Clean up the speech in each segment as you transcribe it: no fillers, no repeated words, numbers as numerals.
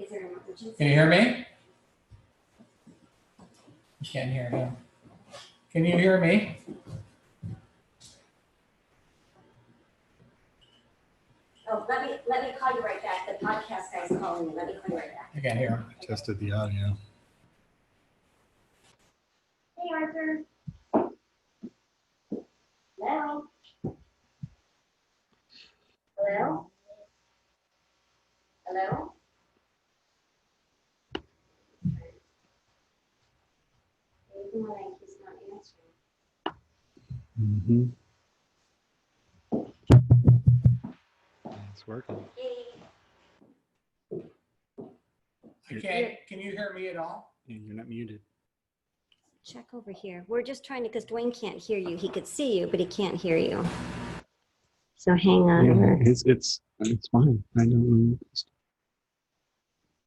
Can you hear me? You can't hear him. Can you hear me? Oh, let me call you right back. The podcast guy's calling me. Let me call you right back. I can't hear him. Tested the audio. Hey, Arthur. Hello? Hello? Hello? Even when he's not answering. It's working. Okay, can you hear me at all? Yeah, you're not muted. Check over here. We're just trying to, because Dwayne can't hear you. He could see you, but he can't hear you. So hang on. Yeah, it's fine. I know.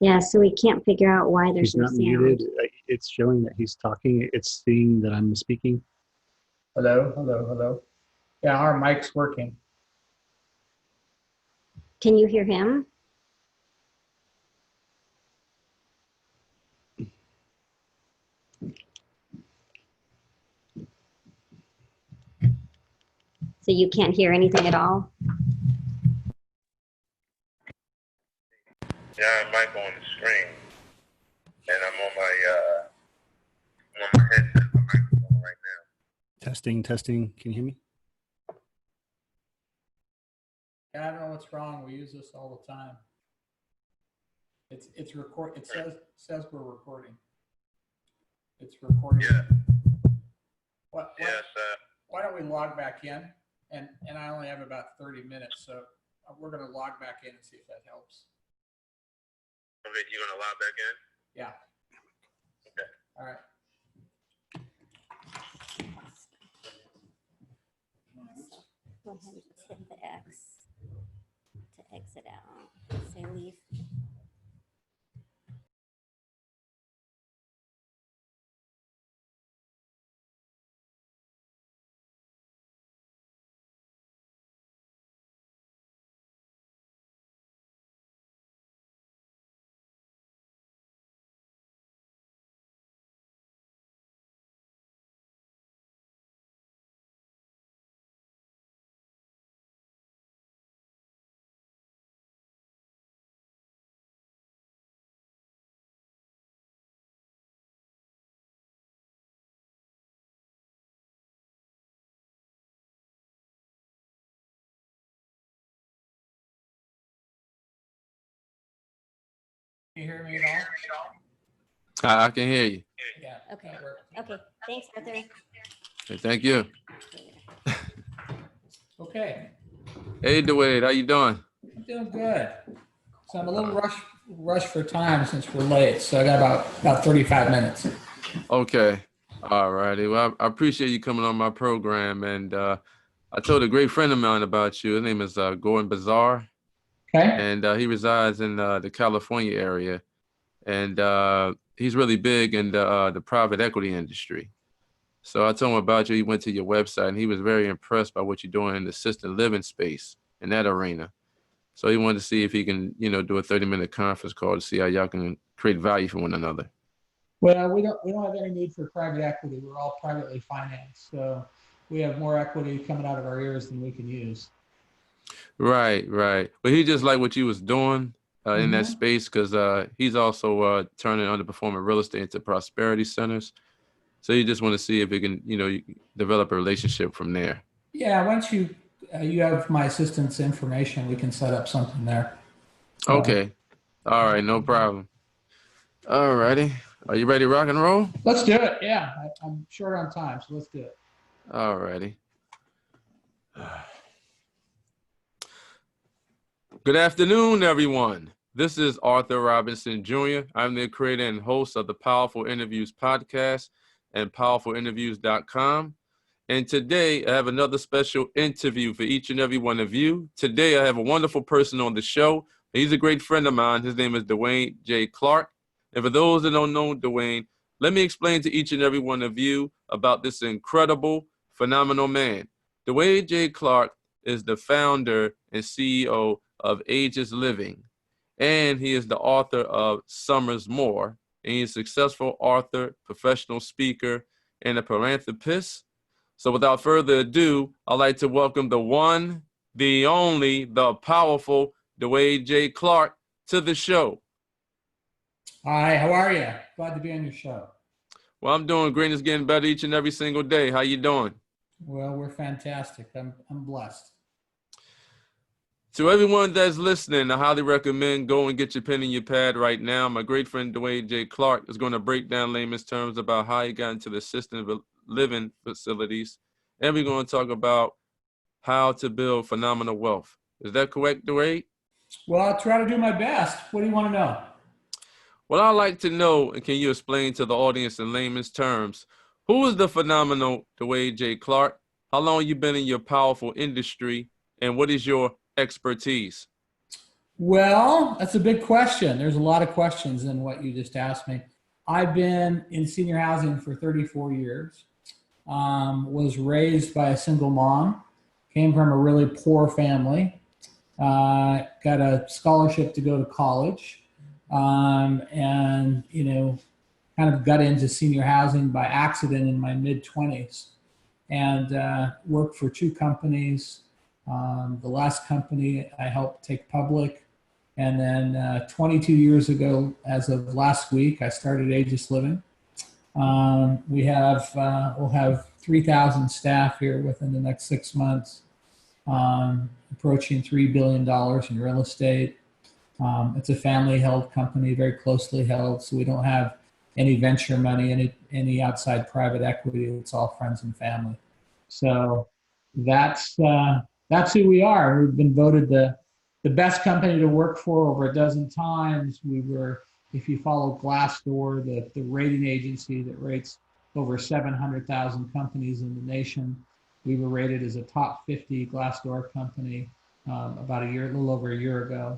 Yeah, so we can't figure out why there's He's no not sound. muted. It's showing that he's talking. It's seeing that I'm speaking. Hello, hello, hello. Yeah, our mic's working. Can you hear him? So you can't hear anything at all? Yeah, I have mic on the screen, and I'm on my headset, my microphone right now. Testing. Can you hear me? Yeah, I don't know what's wrong. We use this all the time. It's record. It says we're recording. It's recording. Yeah. Yes. Why don't we log back in? And I only have about 30 minutes, so we're going to log back in and see if that helps. Okay, you're gonna log back in? Yeah. Okay. All right. Go ahead and just hit the X to exit out. Say leave. Can you hear me at all? I can hear you. Yeah. Okay. Okay. Thanks, Arthur. Hey, thank you. Okay. Hey, Dwayne, how you doing? I'm doing good. So I'm a little rush for time since we're late. So I got about 35 minutes. Okay. All righty. Well, I appreciate you coming on my program. And I told a great friend of mine about you. His name is Gordon Bazar. Okay. And he resides in the California area. And he's really big in the private equity industry. So I told him about you. He went to your website, and he was very impressed by what you're doing in the assisted living space in that arena. So he wanted to see if he can, do a 30-minute conference call to see how y'all can create value for one another. Well, we don't have any need for private equity. We're all privately financed. So we have more equity coming out of our ears than we can use. Right. But he just liked what you was doing in that space because he's also turning underperforming real estate into prosperity centers. So you just want to see if he can, develop a relationship from there. Yeah, once you have my assistant's information, we can set up something there. Okay. All right, no problem. All righty. Are you ready to rock and roll? Let's do it. Yeah, I'm short on time, so let's do it. All righty. Good afternoon, everyone. This is Arthur Robinson Jr. I'm the creator and host of the Powerful Interviews podcast and powerfulinterviews.com. And today I have another special interview for each and every one of you. Today I have a wonderful person on the show. He's a great friend of mine. His name is Dwayne J. Clark. And for those that don't know Dwayne, let me explain to each and every one of you about this incredible, phenomenal man. Dwayne J. Clark is the founder and CEO of Aegis Living. and he is the author of Summers More. And he's a successful author, professional speaker, and a philanthropist. So without further ado, I'd like to welcome the one, the only, the powerful Dwayne J. Clark to the show. Hi, how are you? Glad to be on your show. Well, I'm doing great. It's getting better each and every single day. How you doing? Well, we're fantastic. I'm blessed. To everyone that's listening, I highly recommend go and get your pen and your pad right now. My great friend Dwayne J. Clark is going to break down layman's terms about how he got into the assisted living facilities, and we're going to talk about how to build phenomenal wealth. Is that correct, Dwayne? Well, I'll try to do my best. What do you want to know? What I'd like to know, and can you explain to the audience in layman's terms, who is the phenomenal Dwayne J. Clark? How long you been in your powerful industry, and what is your expertise? Well, that's a big question. There's a lot of questions in what you just asked me. I've been in senior housing for 34 years, was raised by a single mom, came from a really poor family, got a scholarship to go to college, and, kind of got into senior housing by accident in my mid-20s, and worked for two companies. The last company I helped take public, and then 22 years ago, as of last week, I started Aegis Living. We'll have 3,000 staff here within the next 6 months, approaching $3 billion in real estate. It's a family-held company, very closely held, so we don't have any venture money, any outside private equity. It's all friends and family. So that's who we are. We've been voted the best company to work for over a dozen times. We were, if you follow Glassdoor, the rating agency that rates over 700,000 companies in the nation, we were rated as a top 50 Glassdoor company about a little over a year ago.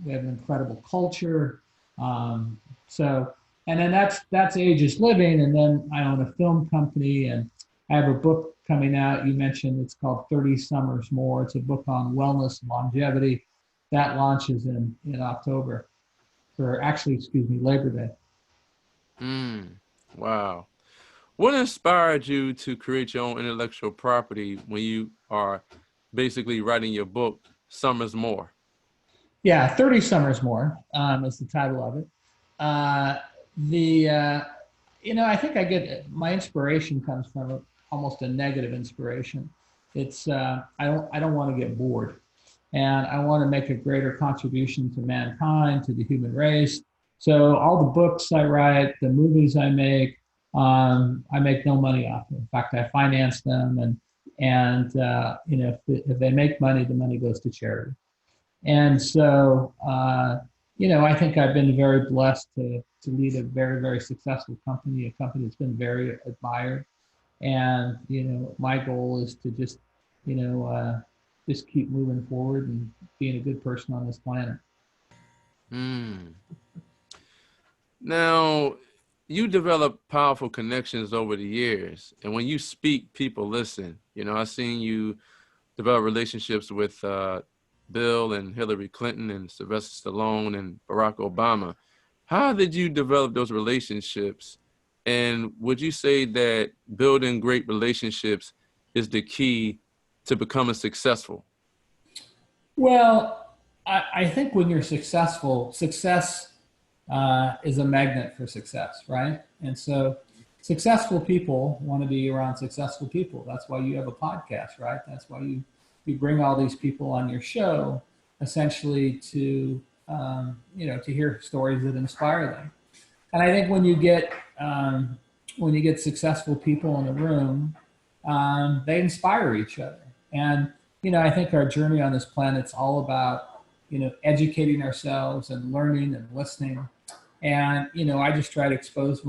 We have an incredible culture. And then that's Aegis Living. And then I own a film company, and I have a book coming out. You mentioned it's called 30 Summers More. It's a book on wellness and longevity that launches in October, Labor Day. Wow. What inspired you to create your own intellectual property when you are basically writing your book, Summers More? Yeah, 30 Summers More is the title of it. I think I get my inspiration comes from almost a negative inspiration. It's I don't want to get bored, and I want to make a greater contribution to mankind, to the human race. So all the books I write, the movies I make no money off them. In fact, I finance them, and if they make money, the money goes to charity. And so I think I've been very blessed to lead a very, very successful company, a company that's been very admired. And, my goal is to just keep moving forward and being a good person on this planet. Now, you develop powerful connections over the years. And when you speak, people listen. I've seen you develop relationships with Bill and Hillary Clinton and Sylvester Stallone and Barack Obama. How did you develop those relationships? And would you say that building great relationships is the key to becoming successful? Well, I think when you're successful, success is a magnet for success, right? And so successful people want to be around successful people. That's why you have a podcast, right? That's why you bring all these people on your show, essentially to hear stories that inspire them. And I think when you get successful people in a room, they inspire each other. And I think our journey on this planet's all about educating ourselves and learning and listening. And I just try to expose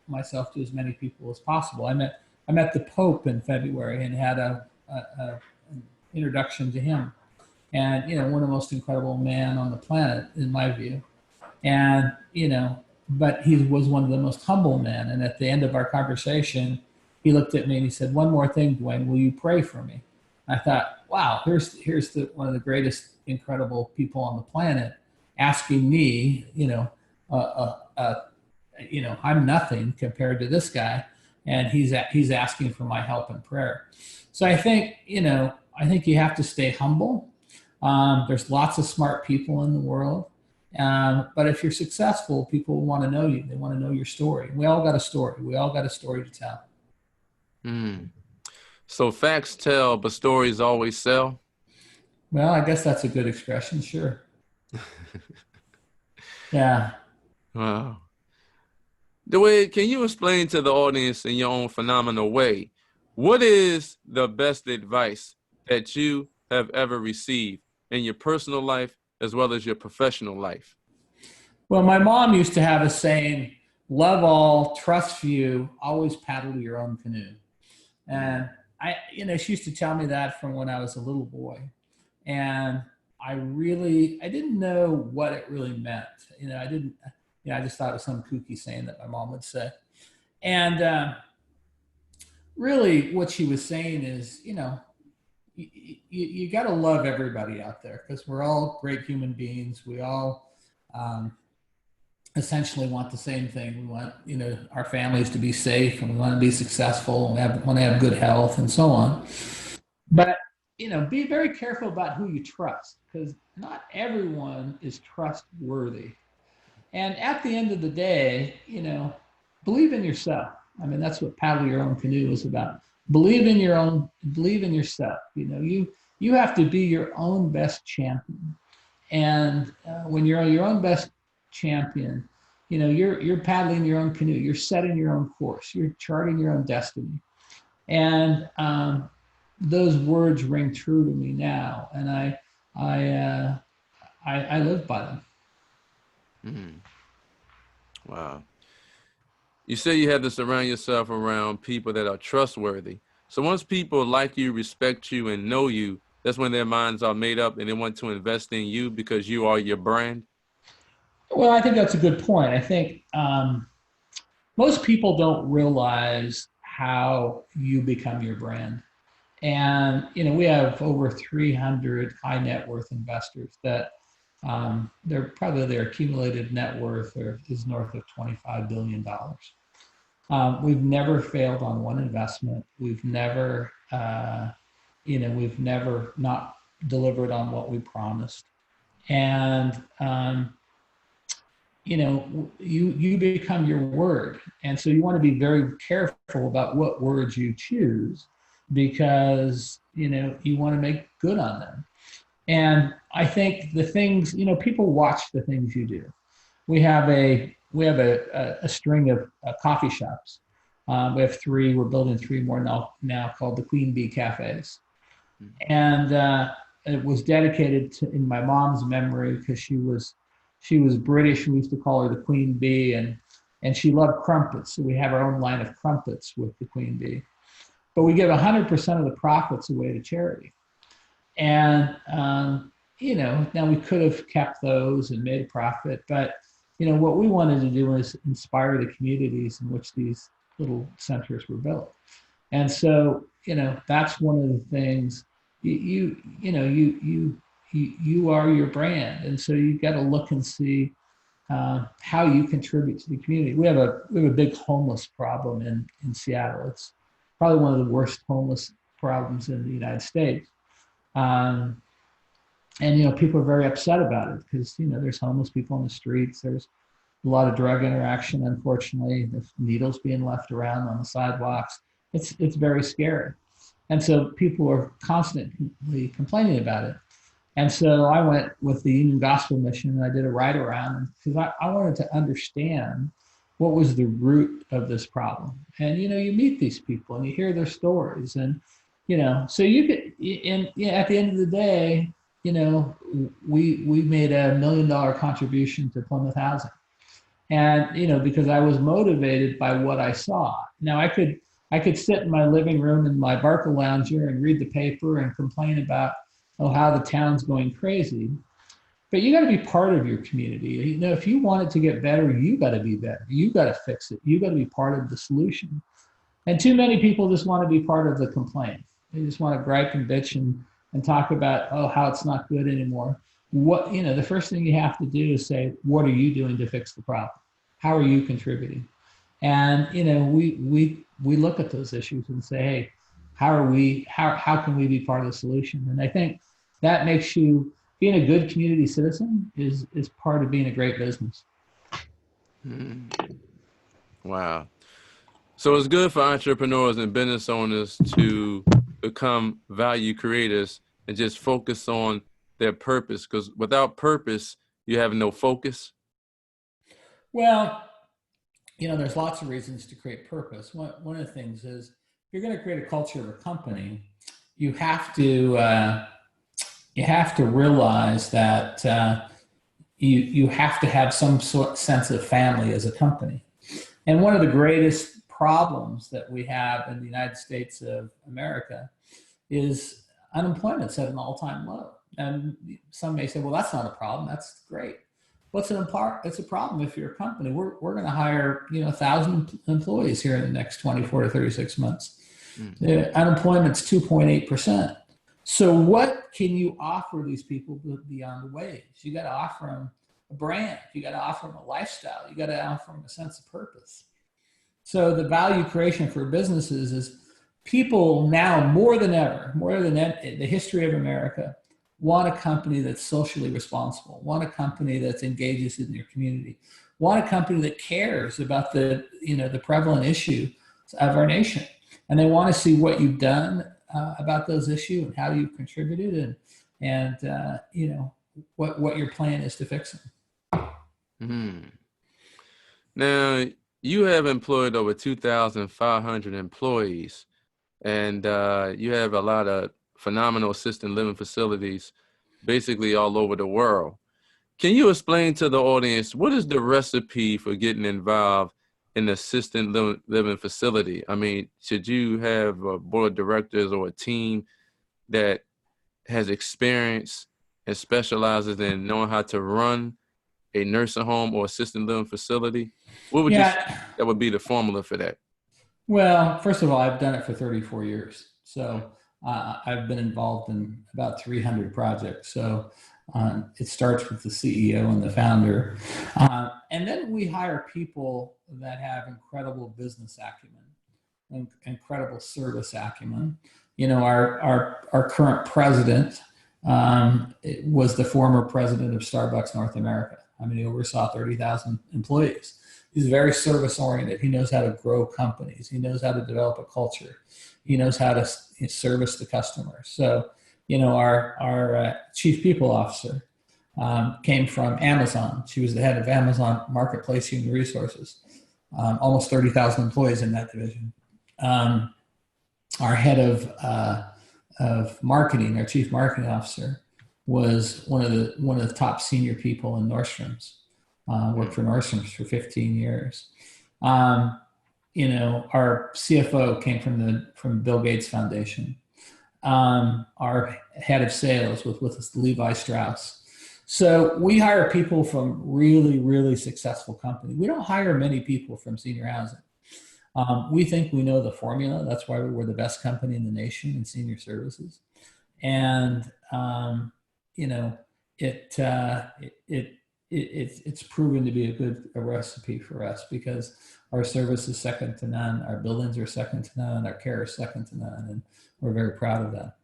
myself to as many people as possible. I met the Pope in February and had an introduction to him, and one of the most incredible men on the planet in my view. And but he was one of the most humble men. And at the end of our conversation, he looked at me and he said, "One more thing, Dwayne, will you pray for me?" I thought, wow, here's one of the greatest incredible people on the planet asking me, I'm nothing compared to this guy, and he's asking for my help and prayer. So I think you have to stay humble. There's lots of smart people in the world, but if you're successful, people want to know you. They want to know your story. We all got a story. We all got a story to tell. Mm. So facts tell, but stories always sell. Well, I guess that's a good expression. Sure. Yeah. Wow. Dwayne, can you explain to the audience in your own phenomenal way, what is the best advice that you have ever received in your personal life as well as your professional life? Well, my mom used to have a saying, love all, trust few, always paddle your own canoe. And she used to tell me that from when I was a little boy. And I didn't know what it really meant. I just thought it was some kooky saying that my mom would say. And really what she was saying is, you got to love everybody out there because we're all great human beings. We all essentially want the same thing. We want, our families to be safe, and we want to be successful, and we want to have good health and so on. But, be very careful about who you trust, because not everyone is trustworthy. And at the end of the day, believe in yourself. I mean, that's what paddle your own canoe is about. Believe in yourself. You have to be your own best champion. And when you're your own best champion, you're paddling your own canoe. You're setting your own course. You're charting your own destiny. And those words ring true to me now, and I live by them. Mm-hmm. Wow. You say you have to surround yourself around people that are trustworthy. So once people like you, respect you, and know you, that's when their minds are made up and they want to invest in you because you are your brand. Well, I think that's a good point. I think most people don't realize how you become your brand. And, we have over 300 high net worth investors that their accumulated net worth is north of $25 billion. We've never failed on one investment. We've never not delivered on what we promised. And, you become your word. And so you want to be very careful about what words you choose, because, you want to make good on them. And I think the things, people watch the things you do. We have a string of coffee shops. We have 3, we're building 3 more now called the Queen Bee Cafes. And it was dedicated in my mom's memory because she was British. We used to call her the Queen Bee, and she loved crumpets. So we have our own line of crumpets with the Queen Bee. But we give 100% of the profits away to charity. And, now we could have kept those and made a profit, but, what we wanted to do was inspire the communities in which these little centers were built. And so, that's one of the things you are your brand. And so you got to look and see how you contribute to the community. We have a big homeless problem in Seattle. It's probably one of the worst homeless problems in the United States. And, people are very upset about it because, there's homeless people on the streets. There's a lot of drug interaction, unfortunately. There's needles being left around on the sidewalks. It's very scary. And so people are constantly complaining about it. And so I went with the Union Gospel Mission and I did a ride around because I wanted to understand what was the root of this problem. And, you meet these people and you hear their stories, and, so you could, and at the end of the day, we made $1 million contribution to Plymouth Housing. And, because I was motivated by what I saw. Now I could sit in my living room in my Barca lounger and read the paper and complain about, how the town's going crazy. But you got to be part of your community. If you want it to get better, you got to be better. You got to fix it. You got to be part of the solution. And too many people just want to be part of the complaint. They just want to gripe and bitch and talk about, how it's not good anymore. what, the first thing you have to do is say, what are you doing to fix the problem? How are you contributing? And, we look at those issues and say, hey, how can we be part of the solution? And I think that makes you, being a good community citizen is part of being a great business. Mm. Wow. So it's good for entrepreneurs and business owners to become value creators and just focus on their purpose, because without purpose, you have no focus. Well, there's lots of reasons to create purpose. One of the things is, if you're going to create a culture of a company, you have to realize that you have to have some sort sense of family as a company. And one of the greatest problems that we have in the United States of America is unemployment's at an all-time low. And some may say, well, that's not a problem. That's great. It's a problem if you're a company. We're going to hire 1,000 employees here in the next 24 to 36 months. The unemployment's 2.8%. So what can you offer these people beyond the wage? You got to offer them a brand. You got to offer them a lifestyle. You got to offer them a sense of purpose. So the value creation for businesses is, people now more than ever, more than the history of America, want a company that's socially responsible, want a company that engages in your community, want a company that cares about the prevalent issue of our nation. And they want to see what you've done about those issues and how you've contributed, and what your plan is to fix them. Mm. Now, you have employed over 2,500 employees, and you have a lot of phenomenal assisted living facilities basically all over the world. Can you explain to the audience, what is the recipe for getting involved in an assisted living facility? I mean, should you have a board of directors or a team that has experience and specializes in knowing how to run a nursing home or assisted living facility? What would you say that would be the formula for that? Well, first of all, I've done it for 34 years. So I've been involved in about 300 projects. So it starts with the CEO and the founder. And then we hire people that have incredible business acumen and incredible service acumen. Our current president was the former president of Starbucks North America. I mean, he oversaw 30,000 employees. He's very service oriented. He knows how to grow companies. He knows how to develop a culture. He knows how to service the customer. So, our chief people officer came from Amazon. She was the head of Amazon Marketplace Human Resources. Almost 30,000 employees in that division. Our head of marketing, our chief marketing officer, was one of the top senior people in Nordstrom's. Worked for Nordstrom's for 15 years. Our CFO came from Bill Gates Foundation. Our head of sales was with us, Levi Strauss. So we hire people from really, really successful companies. We don't hire many people from senior housing. We think we know the formula. That's why we're the best company in the nation in senior services. And, it's proven to be a recipe for us, because our service is second to none. Our buildings are second to none. Our care is second to none. And we're very proud of that.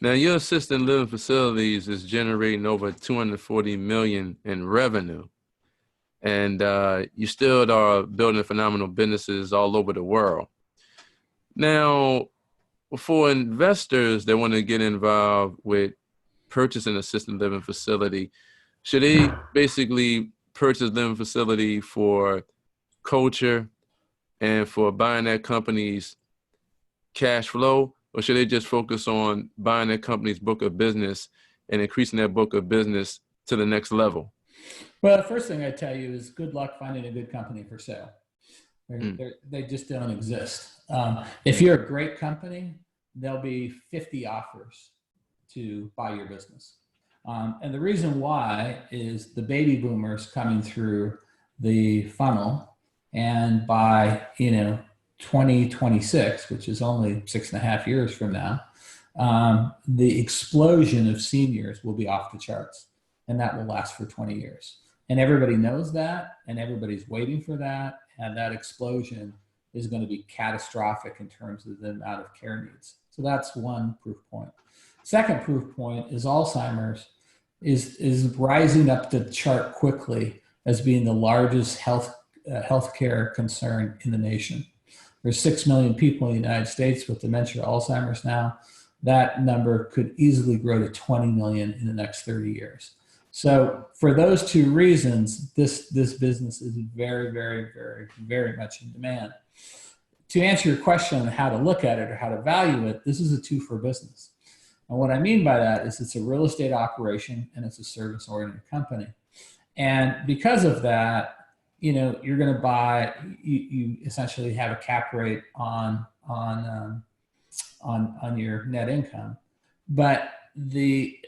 Now, your assisted living facilities is generating over $240 million in revenue. And you still are building phenomenal businesses all over the world. Now, for investors that want to get involved with purchasing an assisted living facility, should they basically purchase living facility for culture and for buying that company's cash flow, or should they just focus on buying that company's book of business and increasing that book of business to the next level? Well, the first thing I tell you is, good luck finding a good company for sale. They just don't exist. If you're a great company, there'll be 50 offers to buy your business. And the reason why is the baby boomers coming through the funnel, and by 2026, which is only 6.5 years from now, the explosion of seniors will be off the charts, and that will last for 20 years. And everybody knows that, and everybody's waiting for that, and that explosion is going to be catastrophic in terms of the amount of care needs. So that's one proof point. Second proof point is Alzheimer's is rising up the chart quickly as being the largest healthcare concern in the nation. There's 6 million people in the United States with dementia or Alzheimer's now. That number could easily grow to 20 million in the next 30 years. So for those two reasons, this business is very, very, very, very much in demand. To answer your question on how to look at it or how to value it, this is a two for business. And what I mean by that is it's a real estate operation and it's a service-oriented company. And because of that, you're going to buy, you essentially have a cap rate on your net income, but the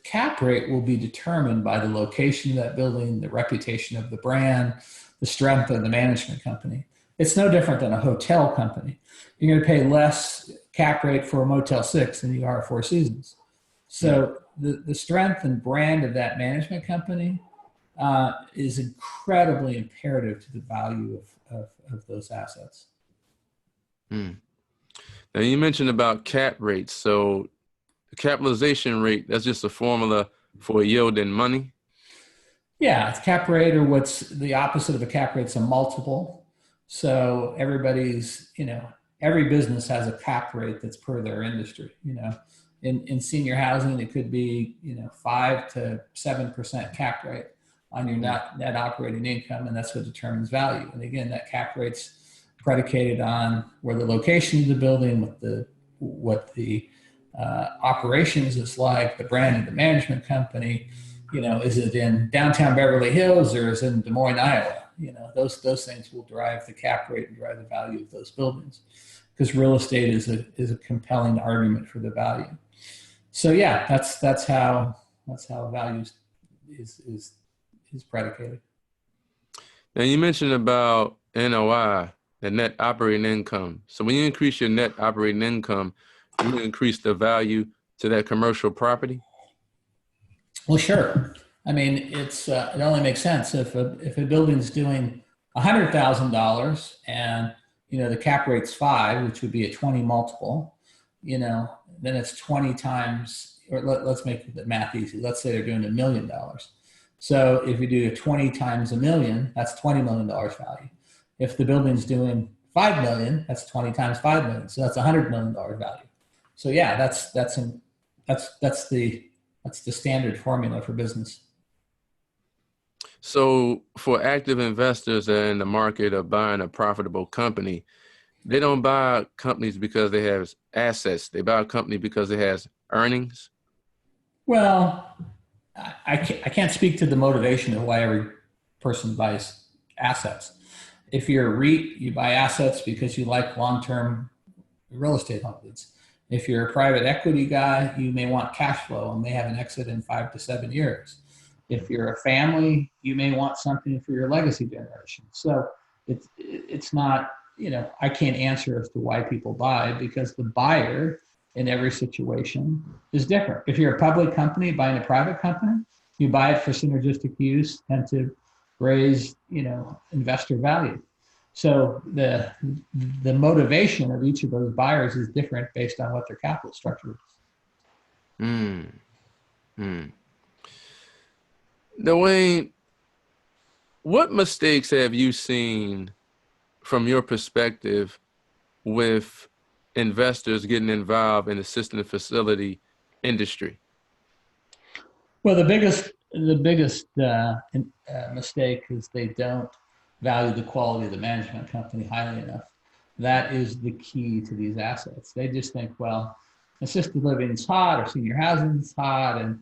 cap rate will be determined by the location of that building, the reputation of the brand, the strength of the management company. It's no different than a hotel company. You're going to pay less cap rate for a Motel 6 than you are at Four Seasons. So the strength and brand of that management company is incredibly imperative to the value of those assets. Now you mentioned about cap rates. So the capitalization rate, that's just a formula for yield and money? Yeah, it's cap rate, or what's the opposite of a cap rate, it's a multiple. So everybody's, every business has a cap rate that's per their industry. In senior housing, it could be 5 to 7% cap rate on your net operating income, and that's what determines value. And again, that cap rate's predicated on where the location of the building, what the operations is like, the brand of the management company. Is it in downtown Beverly Hills or is it in Des Moines, Iowa? Those things will drive the cap rate and drive the value of those buildings, because real estate is a compelling argument for the value. So yeah, that's how value is predicated. Now you mentioned about NOI, the net operating income. So when you increase your net operating income, you increase the value to that commercial property? Well, sure. I mean, it only makes sense if a building's doing $100,000 and the cap rate's 5, which would be a 20 multiple. Then it's 20 times, or let's make the math easy. Let's say they're doing $1 million. So if you do 20 times $1 million, that's $20 million value. If the building's doing $5 million, that's 20 times $5 million. So that's $100 million value. So yeah, that's the standard formula for business. So for active investors that are in the market of buying a profitable company, they don't buy companies because they have assets. They buy a company because it has earnings. Well, I can't speak to the motivation of why every person buys assets. If you're a REIT, you buy assets because you like long-term real estate holdings. If you're a private equity guy, you may want cash flow and may have an exit in 5 to 7 years. If you're a family, you may want something for your legacy generation. So it's not, I can't answer as to why people buy, because the buyer in every situation is different. If you're a public company buying a private company, you buy it for synergistic use and to raise, investor value. So the motivation of each of those buyers is different based on what their capital structure is. Dwayne, what mistakes have you seen from your perspective with investors getting involved in the assisted facility industry? Well, the biggest mistake is they don't value the quality of the management company highly enough. That is the key to these assets. They just think, well, assisted living is hot or senior housing is hot, and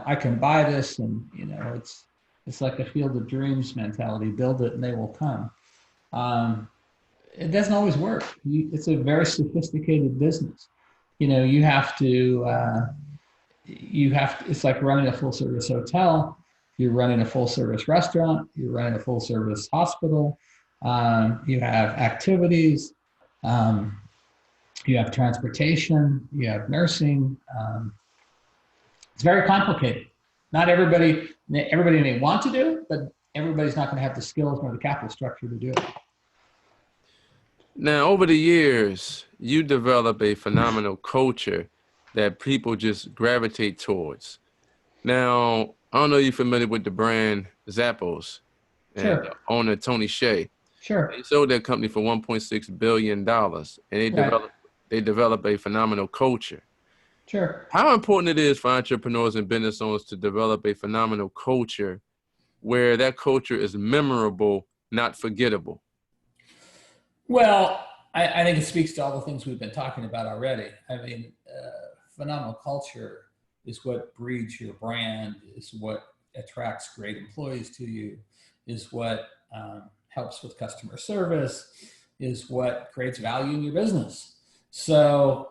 I can buy this, and it's like a field of dreams mentality. Build it and they will come. It doesn't always work. It's a very sophisticated business. You have to. It's like running a full service hotel. You're running a full service restaurant. You're running a full service hospital. You have activities. you have transportation, you have nursing. It's very complicated. Not everybody may want to do it, but everybody's not going to have the skills nor the capital structure to do it. Now, over the years, you develop a phenomenal culture that people just gravitate towards. Now, I don't know if you're familiar with the brand Zappos and Sure. the owner Tony Hsieh. Sure. They sold that company for $1.6 billion, and Right. they develop a phenomenal culture. Sure. How important it is for entrepreneurs and business owners to develop a phenomenal culture where that culture is memorable, not forgettable? Well, I think it speaks to all the things we've been talking about already. I mean, phenomenal culture is what breeds your brand, is what attracts great employees to you, is what helps with customer service, is what creates value in your business. So,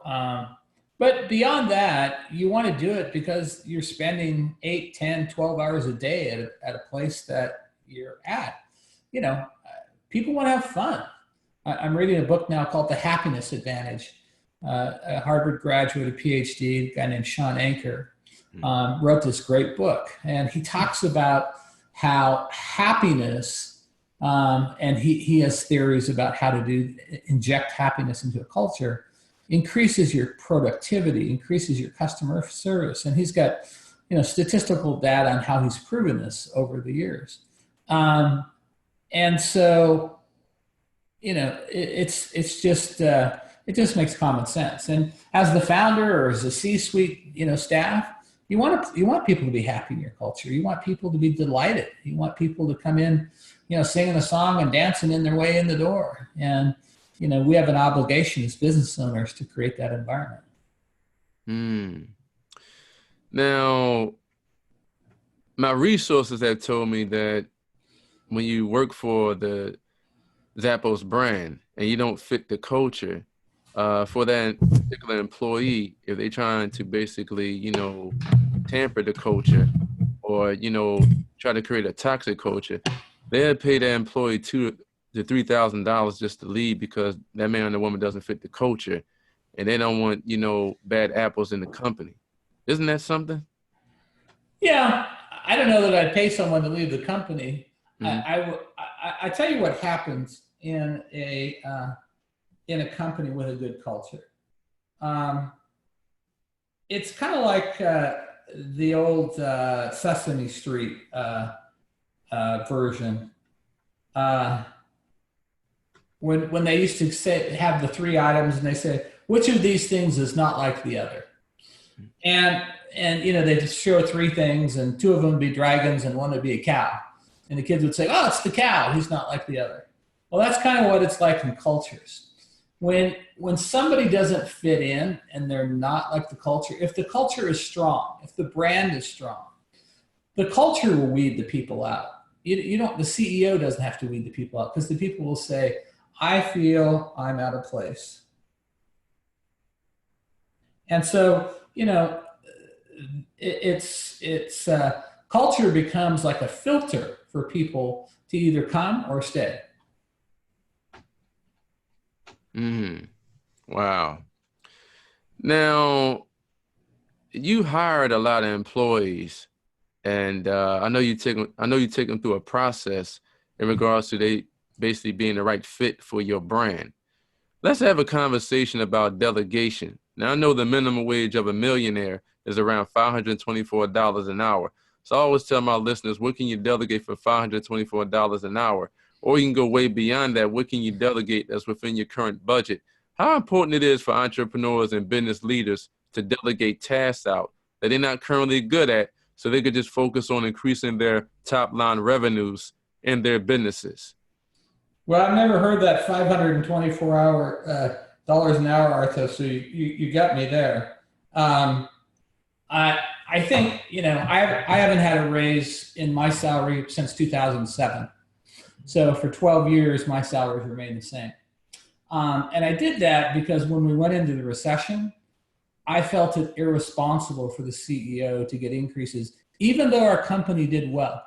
but beyond that, you want to do it because you're spending 8, 10, 12 hours a day at a place that you're at. You know, people want to have fun. I'm reading a book now called The Happiness Advantage. A Harvard graduate, a PhD, a guy named Sean Anker, wrote this great book. And he talks about how happiness, and he has theories about how to inject happiness into a culture, increases your productivity, increases your customer service. And he's got, statistical data on how he's proven this over the years. And so, it's just, it just makes common sense. And as the founder or as a C-suite, staff, you want people to be happy in your culture. You want people to be delighted. You want people to come in, singing a song and dancing in their way in the door. And, we have an obligation as business owners to create that environment. Now, my resources have told me that when you work for the Zappos brand and you don't fit the culture, for that particular employee, if they're trying to basically, tamper the culture or, try to create a toxic culture, they'll pay that employee $2,000 to $3,000 just to leave because that man or woman doesn't fit the culture and they don't want, bad apples in the company. Isn't that something? Yeah, I don't know that I'd pay someone to leave the company. I tell you what happens in a company with a good culture. It's kind of like the old Sesame Street version. When they used to have the 3 items and they say, which of these things is not like the other? And they just show 3 things and 2 of them would be dragons and 1 would be a cow. And the kids would say, oh, it's the cow. He's not like the other. Well, that's kind of what it's like in cultures. When somebody doesn't fit in and they're not like the culture, if the culture is strong, if the brand is strong, the culture will weed the people out. The CEO doesn't have to weed the people out because the people will say, I feel I'm out of place. And so, it's culture becomes like a filter for people to either come or stay. Wow. Now, you hired a lot of employees, and I know you take them through a process in regards to they basically being the right fit for your brand. Let's have a conversation about delegation. Now, I know the minimum wage of a millionaire is around $524 an hour. So I always tell my listeners, what can you delegate for $524 an hour? Or you can go way beyond that. What can you delegate that's within your current budget? How important it is for entrepreneurs and business leaders to delegate tasks out that they're not currently good at so they could just focus on increasing their top line revenues in their businesses. Well, I've never heard that $524 dollars an hour, Arthur. So you got me there. I think I haven't had a raise in my salary since 2007. So for 12 years, my salaries remained the same. And I did that because when we went into the recession, I felt it irresponsible for the CEO to get increases, even though our company did well.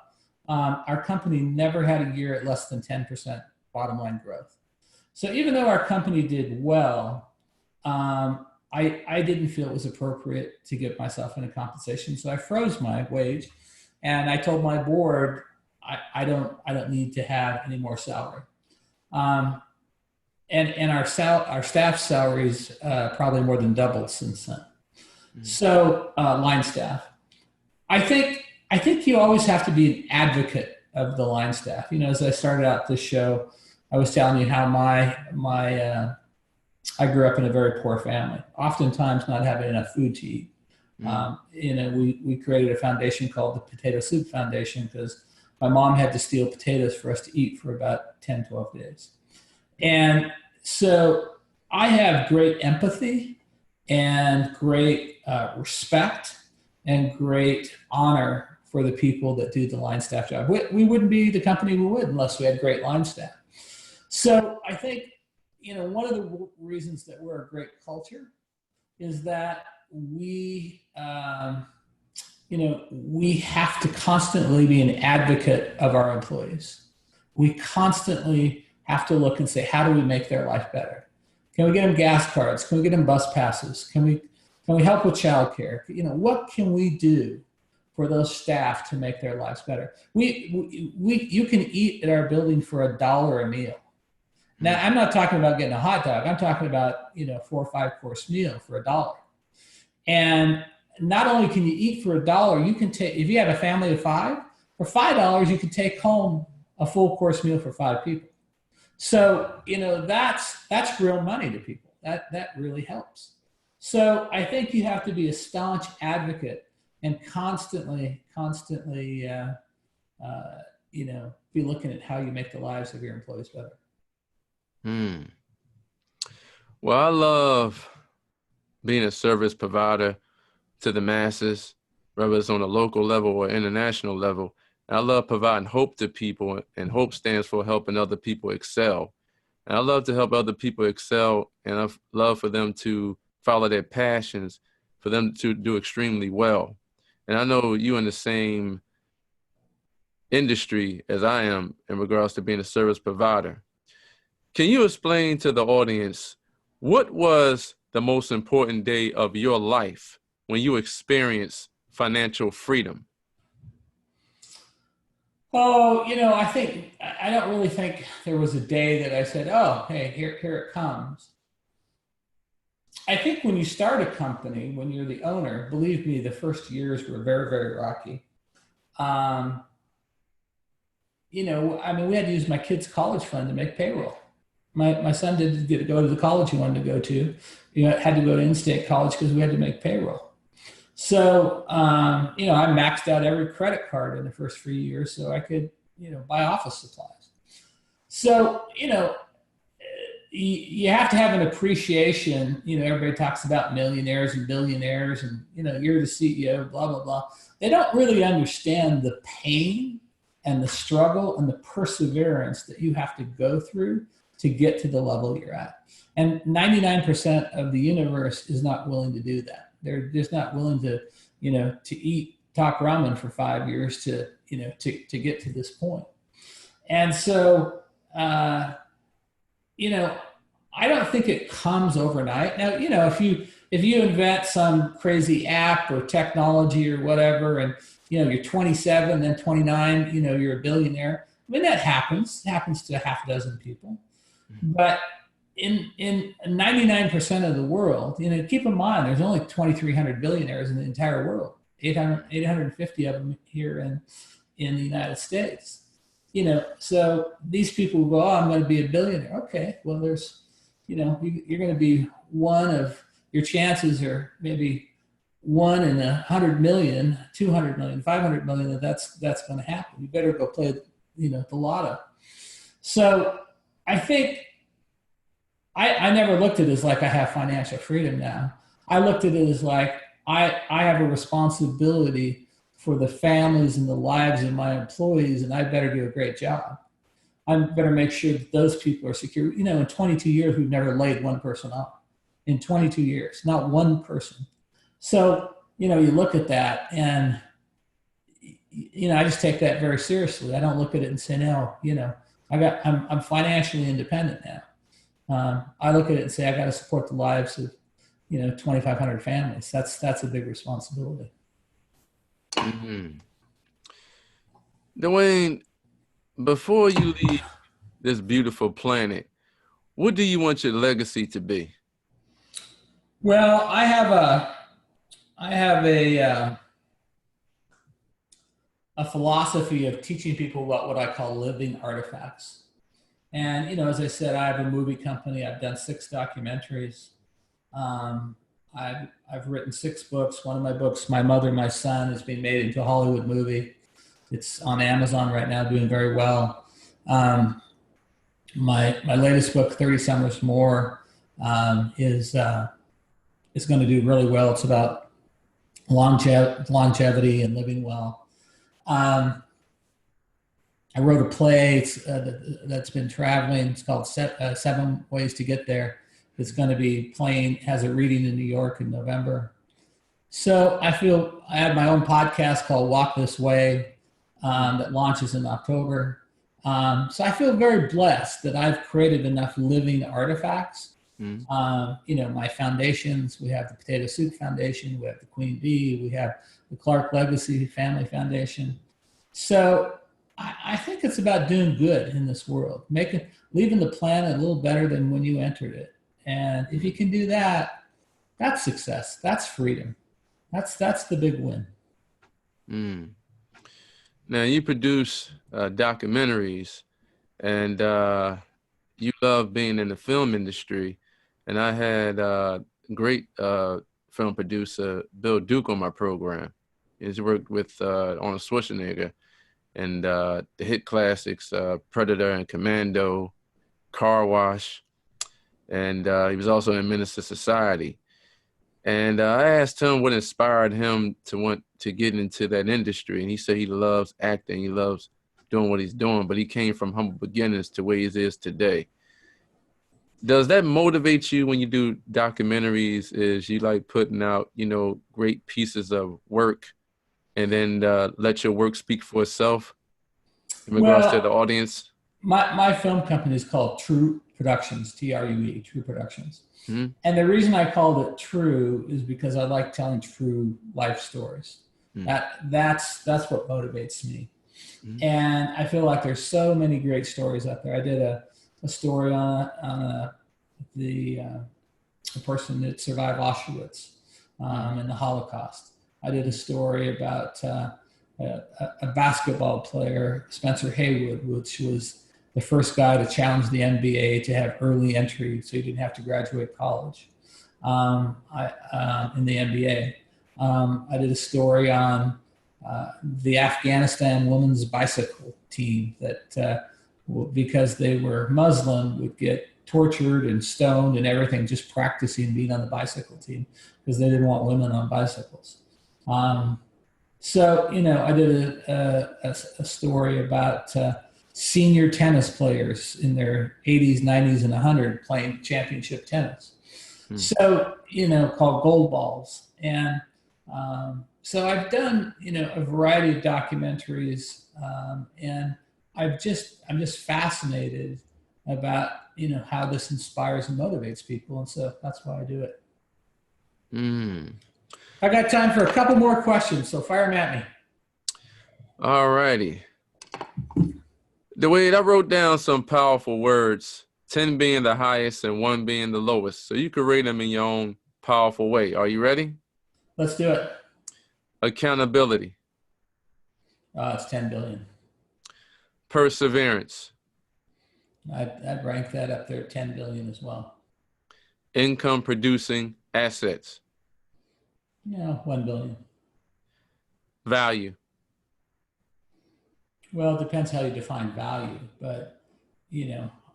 Our company never had a year at less than 10% bottom line growth. So even though our company did well, I didn't feel it was appropriate to give myself any compensation. So I froze my wage, and I told my board, I don't need to have any more salary. And our staff salaries probably more than doubled since then. Mm-hmm. So line staff, I think you always have to be an advocate of the line staff. You know, as I started out this show, I was telling you how I grew up in a very poor family, oftentimes not having enough food to eat. Mm-hmm. You know, we created a foundation called the Potato Soup Foundation because my mom had to steal potatoes for us to eat for about 10, 12 days. And so I have great empathy and great respect and great honor for the people that do the line staff job. We wouldn't be the company we would unless we had great line staff. So I think, you know, one of the reasons that we're a great culture is that we have to constantly be an advocate of our employees. We constantly have to look and say, how do we make their life better? Can we get them gas cards? Can we get them bus passes? Can we help with childcare? You know, what can we do for those staff to make their lives better? You can eat at our building for $1 a meal. Now, I'm not talking about getting a hot dog. I'm talking about, you know, 4 or 5 course meal for $1. And not only can you eat for $1, you can take, if you have a family of 5, for $5, you can take home a full course meal for 5 people. So, you know, that's real money to people. That really helps. So I think you have to be a staunch advocate and constantly, you know, be looking at how you make the lives of your employees better. Well, I love being a service provider to the masses, whether it's on a local level or international level. And I love providing hope to people, and hope stands for helping other people excel. And I love to help other people excel, and I love for them to follow their passions, for them to do extremely well. And I know you in the same industry as I am in regards to being a service provider. Can you explain to the audience, what was the most important day of your life when you experienced financial freedom? Oh, you know, I don't really think there was a day that I said, oh, hey, here it comes. I think when you start a company, when you're the owner, believe me, the first years were very, very rocky. You know, I mean, we had to use my kids' college fund to make payroll. My son didn't get to go to the college he wanted to go to. You know, had to go to in-state college because we had to make payroll. So, you know, I maxed out every credit card in the first 3 years so I could, you know, buy office supplies. So, you know, you have to have an appreciation. You know, everybody talks about millionaires and billionaires and, you know, you're the CEO, blah, blah, blah. They don't really understand the pain and the struggle and the perseverance that you have to go through to get to the level you're at. And 99% of the universe is not willing to do that. They're just not willing to, you know, to eat talk ramen for 5 years to, you know, to get to this point. And so, you know, I don't think it comes overnight. Now, you know, if you invent some crazy app or technology or whatever, and, you know, you're 27, then 29, you know, you're a billionaire. I mean, that happens. It happens to half a dozen people. But in 99% of the world, you know, keep in mind, there's only 2,300 billionaires in the entire world, 850 of them here in the United States. You know, so these people go, oh, I'm going to be a billionaire. Okay, well, there's, you know, you're going to be one of, your chances are maybe 1 in 100 million, 200 million, 500 million that's going to happen. You better go play, you know, the lotto. So I think I never looked at it as like I have financial freedom now. I looked at it as like I have a responsibility for the families and the lives of my employees, and I better do a great job. I better make sure that those people are secure. You know, in 22 years, we've never laid one person off. In 22 years, not one person. So, you know, you look at that and, you know, I just take that very seriously. I don't look at it and say, no, you know, I'm financially independent now. I look at it and say, I got to support the lives of 2,500 families. That's a big responsibility. Mm-hmm. Dwayne, before you leave this beautiful planet, what do you want your legacy to be? Well, I have a philosophy of teaching people about what I call living artifacts. And as I said, I have a movie company. I've done 6 documentaries. Um, I've written 6 books. One of my books, My Mother, My Son, is being made into a Hollywood movie. It's on Amazon right now, doing very well. My latest book, 30 Summers More, is going to do really well. It's about longevity and living well. I wrote a play that's been traveling. It's called 7 Ways to Get There. It's going to be has a reading in New York in November. So I have my own podcast called Walk This Way that launches in October. So I feel very blessed that I've created enough living artifacts. My foundations, we have the Potato Soup Foundation, we have the Queen Bee, we have the Clark Legacy Family Foundation. So I think it's about doing good in this world, leaving the planet a little better than when you entered it. And if you can do that, that's success. That's freedom. That's the big win. Now you produce documentaries, and you love being in the film industry. And I had great film producer Bill Duke on my program. He's worked with Arnold Schwarzenegger and the hit classics Predator and Commando, Car Wash, and he was also in Minister Society. And I asked him what inspired him to want to get into that industry, and he said he loves acting, he loves doing what he's doing, but he came from humble beginnings to where he is today. Does that motivate you when you do documentaries? Is you like putting out, great pieces of work and then let your work speak for itself in regards to the audience? My film company is called True Productions, True, True Productions. Mm-hmm. And the reason I called it True is because I like telling true life stories. Mm-hmm. That's what motivates me. Mm-hmm. And I feel like there's so many great stories out there. I did a story on the person that survived Auschwitz and the Holocaust. I did a story about a basketball player, Spencer Haywood, which was the first guy to challenge the NBA to have early entry, so he didn't have to graduate college in the NBA. I did a story on the Afghanistan women's bicycle team that, because they were Muslim, would get tortured and stoned and everything just practicing being on the bicycle team because they didn't want women on bicycles. So, I did a story about senior tennis players in their 80s, 90s, and 100 playing championship tennis. So, called Gold Balls. And so I've done, a variety of documentaries, and I'm just fascinated about, how this inspires and motivates people. And so that's why I do it. I got time for a couple more questions, so fire them at me. All righty. Dwayne, I wrote down some powerful words, 10 being the highest and 1 being the lowest. So you can rate them in your own powerful way. Are you ready? Let's do it. Accountability. It's 10 billion. Perseverance. I'd rank that up there at 10 billion as well. Income producing assets. 1 billion. Value. Well, it depends how you define value, but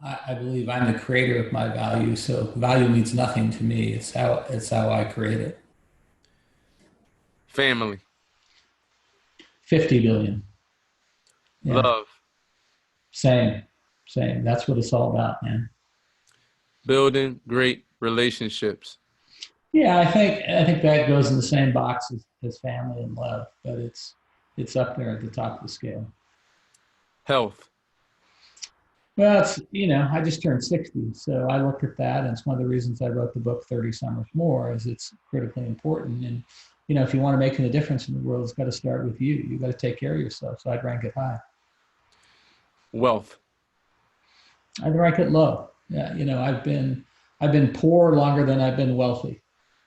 I believe I'm the creator of my value, so value means nothing to me. It's how I create it. Family. 50 billion. Yeah. Love. Same. That's what it's all about, man. Building great relationships. Yeah, I think that goes in the same box as family and love, but it's up there at the top of the scale. Health. Well, it's, I just turned 60. So I looked at that. And it's one of the reasons I wrote the book 30 Summers More is it's critically important. And, if you want to make a difference in the world, it's got to start with you. You got to take care of yourself. So I'd rank it high. Wealth. I'd rank it low. Yeah. I've been poor longer than I've been wealthy.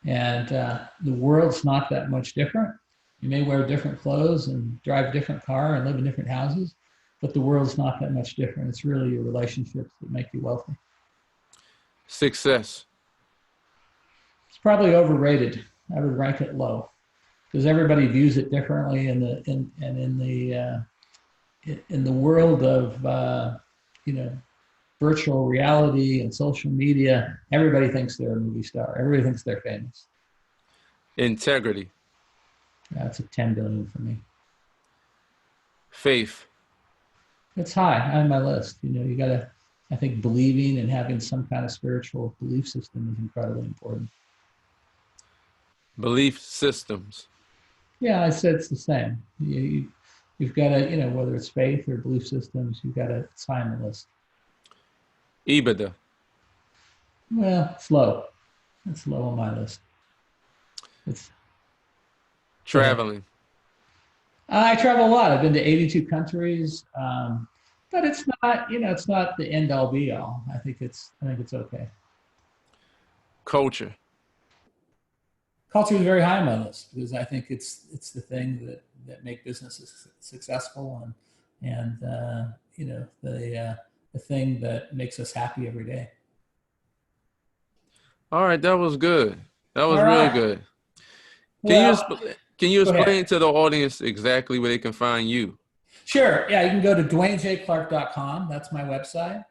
And the world's not that much different. You may wear different clothes and drive a different car and live in different houses, but the world's not that much different. It's really your relationships that make you wealthy. Success. It's probably overrated. I would rank it low because everybody views it differently. In the world of virtual reality and social media, everybody thinks they're a movie star. Everybody thinks they're famous. Integrity. That's a 10 billion for me. Faith. It's high on my list. You got to, I think believing and having some kind of spiritual belief system is incredibly important. Belief systems. Yeah, I said it's the same. You've got to, whether it's faith or belief systems, you've got to, it's high on the list. EBITDA. Well, it's low. It's low on my list. It's Traveling. I travel a lot. I've been to 82 countries, but it's not, it's not the end all be all. I think it's okay. Culture. Culture is very high on my list because I think it's the thing that make businesses successful and the thing that makes us happy every day. All right, that was good. That was All really right. good. Can you Go explain ahead. to the audience exactly where they can find you? Sure. Yeah, you can go to DwayneJClark.com. That's my website.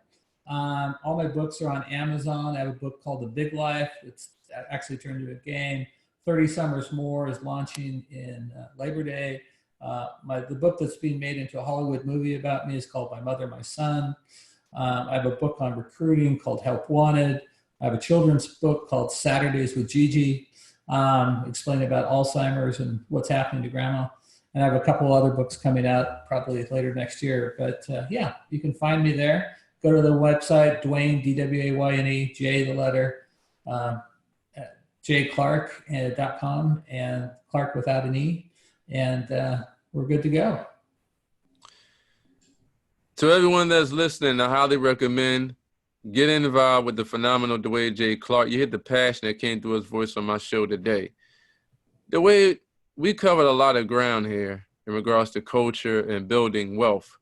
All my books are on Amazon. I have a book called The Big Life. It's actually turned into a game. 30 Summers More is launching in Labor Day. The book that's being made into a Hollywood movie about me is called My Mother, My Son. I have a book on recruiting called Help Wanted. I have a children's book called Saturdays with Gigi, explaining about Alzheimer's and what's happening to grandma. And I have a couple other books coming out probably later next year. But yeah, you can find me there. Go to the website, Dwayne, DWAYNE, J the letter, jclark.com and Clark without an E. And we're good to go. To everyone that's listening, I highly recommend getting involved with the phenomenal Dwayne J. Clark. You hit the passion that came through his voice on my show today. The way we covered a lot of ground here in regards to culture and building wealth.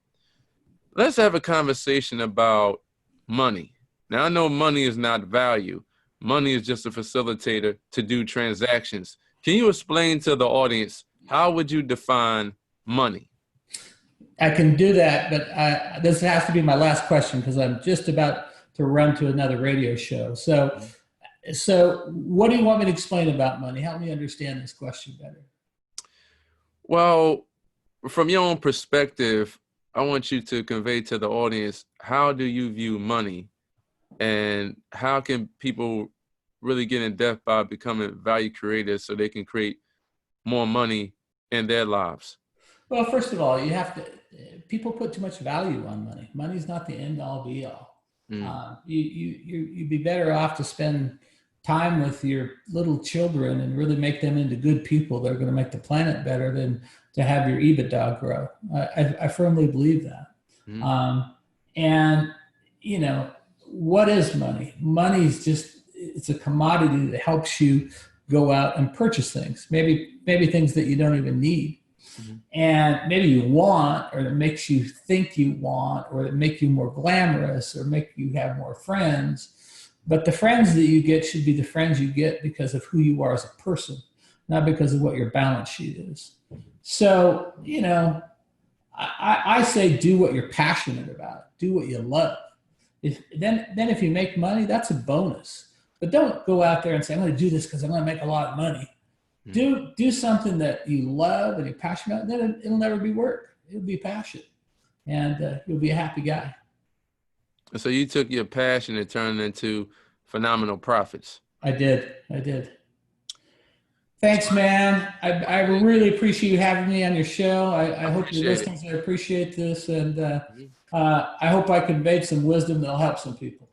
Let's have a conversation about money. Now, I know money is not value. Money is just a facilitator to do transactions. Can you explain to the audience, how would you define money? I can do that, but this has to be my last question because I'm just about to run to another radio show. So what do you want me to explain about money? Help me understand this question better. Well, from your own perspective, I want you to convey to the audience, how do you view money and how can people really get in depth by becoming value creators so they can create more money in their lives? Well, first of all, people put too much value on money. Money's not the end all be all. You'd be better off to spend time with your little children and really make them into good people that are going to make the planet better than to have your EBITDA grow. I firmly believe that. And what is money? Money's it's a commodity that helps you go out and purchase things, maybe things that you don't even need. And maybe you want, or it makes you think you want, or it make you more glamorous, or make you have more friends. But the friends that you get should be the friends you get because of who you are as a person, not because of what your balance sheet is. So, I say do what you're passionate about, do what you love. Then if you make money, that's a bonus. But don't go out there and say, I'm going to do this because I'm going to make a lot of money. Do something that you love and you're passionate about, and then it'll never be work. It'll be passion, and you'll be a happy guy. So you took your passion and turned it into phenomenal profits. I did. Thanks, man. I really appreciate you having me on your show. I hope your listeners appreciate this, and I hope I conveyed some wisdom that'll help some people.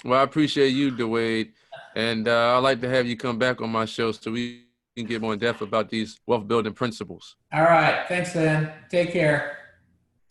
Well, I appreciate you, Dwayne, and I'd like to have you come back on my show so we can get more in depth about these wealth building principles. All right. Thanks, Lynn. Take care.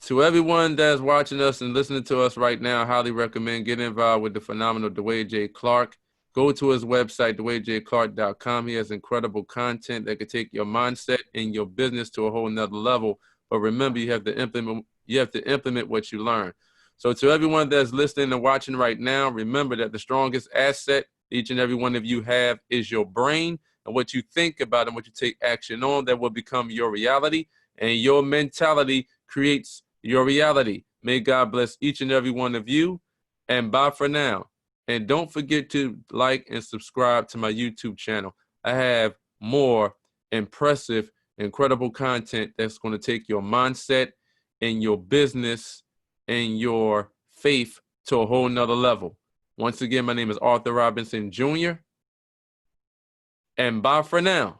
To everyone that's watching us and listening to us right now, I highly recommend getting involved with the phenomenal Dwayne J. Clark. Go to his website, dwaynejclark.com. He has incredible content that could take your mindset and your business to a whole nother level. But remember, you have to implement what you learn. So to everyone that's listening and watching right now, remember that the strongest asset each and every one of you have is your brain, and what you think about and what you take action on, that will become your reality, and your mentality creates your reality. May God bless each and every one of you, and bye for now. And don't forget to like and subscribe to my YouTube channel. I have more impressive, incredible content that's going to take your mindset and your business and your faith to a whole nother level. Once again, my name is Arthur Robinson Jr. And bye for now.